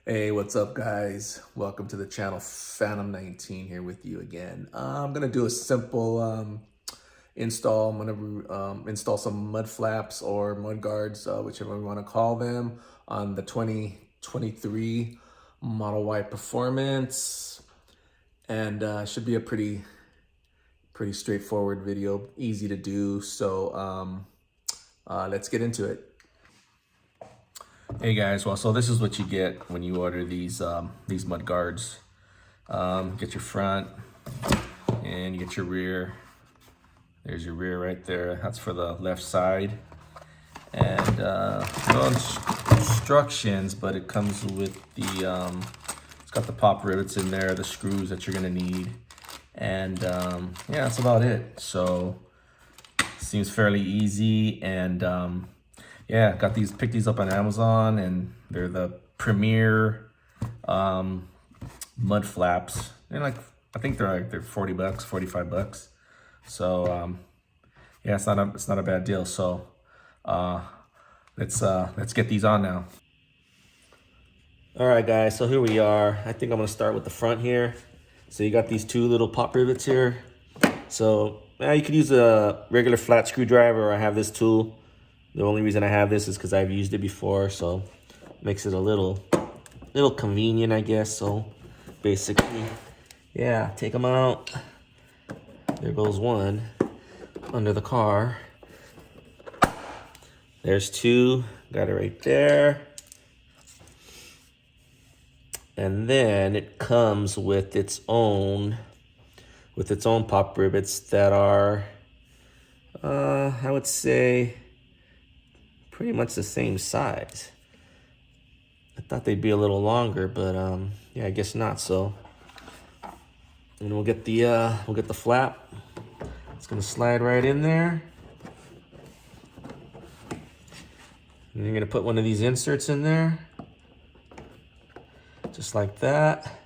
Hey, what's up, guys? Welcome to the channel. Phantom 19 here with you again. I'm gonna do a simple install. I'm gonna install some mud flaps or mud guards, whichever we want to call them, on the 2023 Model Y Performance, and should be a pretty straightforward video, easy to do. So let's get into it. Hey guys, well, so this is what you get when you order these mud guards. Get your front and you get your rear. There's your rear right there. That's for the left side. And no instructions, but it comes with the, it's got the pop rivets in there, the screws that you're gonna need. And yeah, that's about it. So seems fairly easy. And yeah, picked these up on Amazon, and they're the premier mud flaps. And I think they're 40 bucks, 45 bucks. So yeah, it's not a bad deal. So let's get these on now. All right, guys, so here we are. I think I'm gonna start with the front here. So you got these two little pop rivets here. So you could use a regular flat screwdriver, or I have this tool. The only reason I have this is because I've used it before, so makes it a little convenient, I guess. So basically, yeah, take them out. There goes one under the car. There's two, got it right there. And then it comes with its own pop rivets that are, I would say, pretty much the same size. I thought they'd be a little longer, but yeah, I guess not. So, and we'll get the flap. It's gonna slide right in there. And you're gonna put one of these inserts in there, just like that.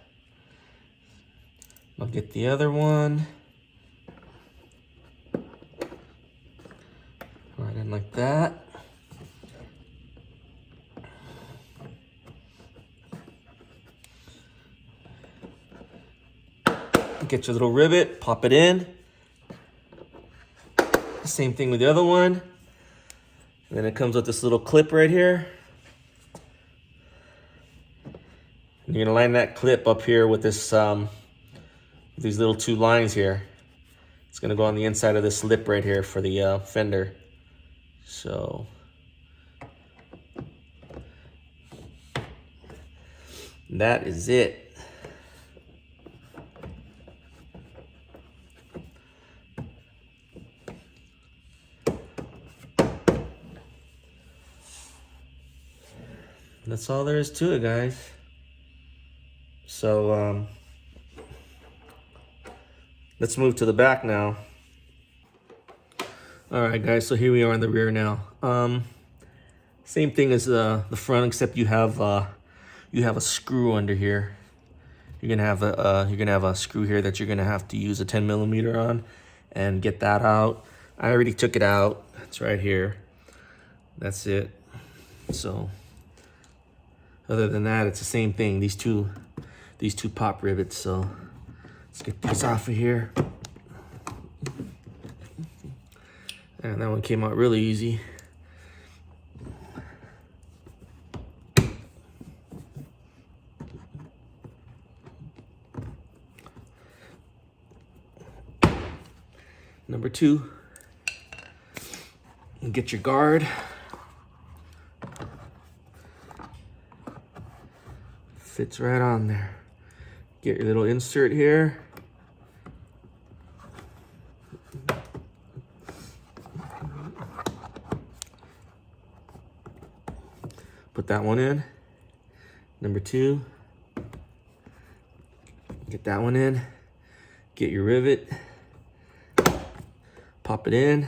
I'll get the other one. Right in like that. Get your little rivet, pop it in. Same thing with the other one. And then it comes with this little clip right here. And you're gonna line that clip up here with this, these little two lines here. It's gonna go on the inside of this lip right here for the fender. So that is it. That's all there is to it, guys. So let's move to the back now. All right, guys, so here we are in the rear now. Same thing as the front, except you have a screw under here. You're gonna have a screw here that you're gonna have to use a 10 millimeter on and get that out. I already took it out. It's right here. That's it. So other than that, it's the same thing. These two pop rivets. So let's get these off of here. And that one came out really easy. Number two, get your guard. Fits right on there. Get your little insert here. Put that one in. Number two, get that one in. Get your rivet. Pop it in.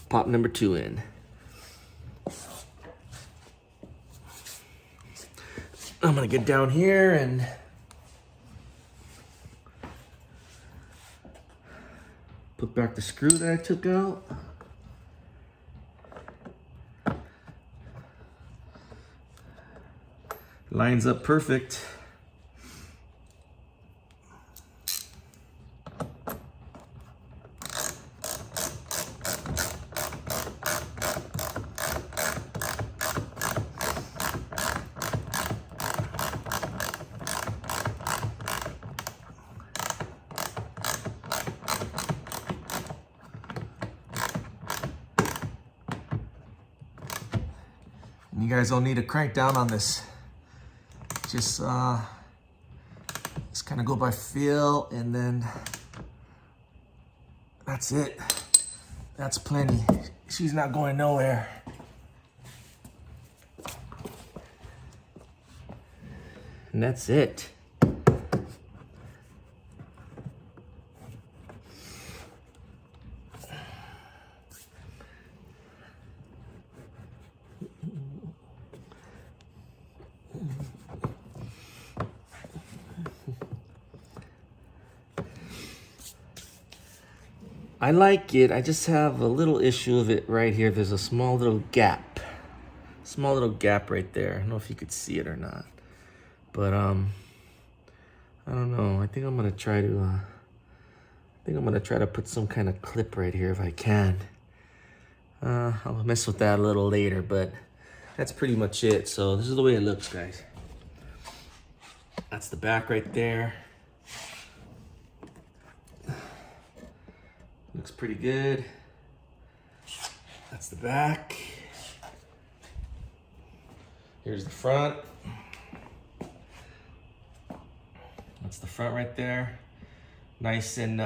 Pop number two in. I'm gonna get down here and put back the screw that I took out. Lines up perfect. You guys don't need to crank down on this. Just kind of go by feel, and then that's it. That's plenty. She's not going nowhere. And that's it. I like it. I just have a little issue of it right here. There's a small little gap. Small little gap right there. I don't know if you could see it or not. But I don't know. I think I'm gonna try to put some kind of clip right here if I can. I'll mess with that a little later, but that's pretty much it. So this is the way it looks, guys. That's the back right there. Looks pretty good. That's the back. Here's the front. That's the front right there. Nice and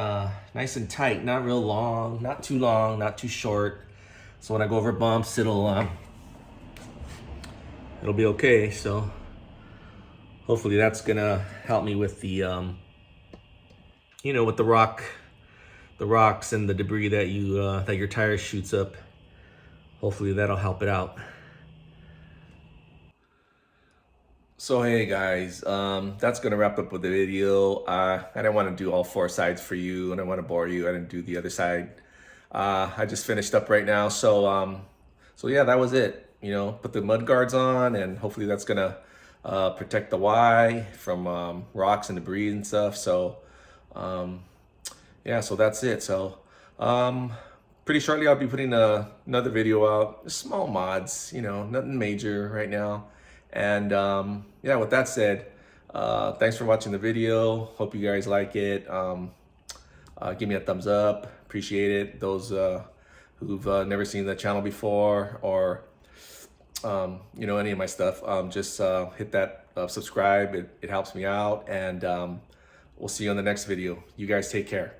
tight, not real long, not too long, not too short. So when I go over bumps, it'll be okay. So hopefully that's gonna help me with the with the rocks and the debris that that your tire shoots up. Hopefully that'll help it out. So hey guys, that's gonna wrap up with the video. I didn't want to do all four sides for you. I didn't want to bore you. I didn't do the other side. I just finished up right now. So yeah, that was it. Put the mud guards on, and hopefully that's gonna protect the Y from rocks and debris and stuff. So yeah, so that's it. So pretty shortly I'll be putting another video out. Small mods, nothing major right now. And yeah, with that said, thanks for watching the video. Hope you guys like it. Give me a thumbs up. Appreciate it. Those who've never seen the channel before, or any of my stuff, just hit that subscribe. It helps me out, and we'll see you on the next video. You guys take care.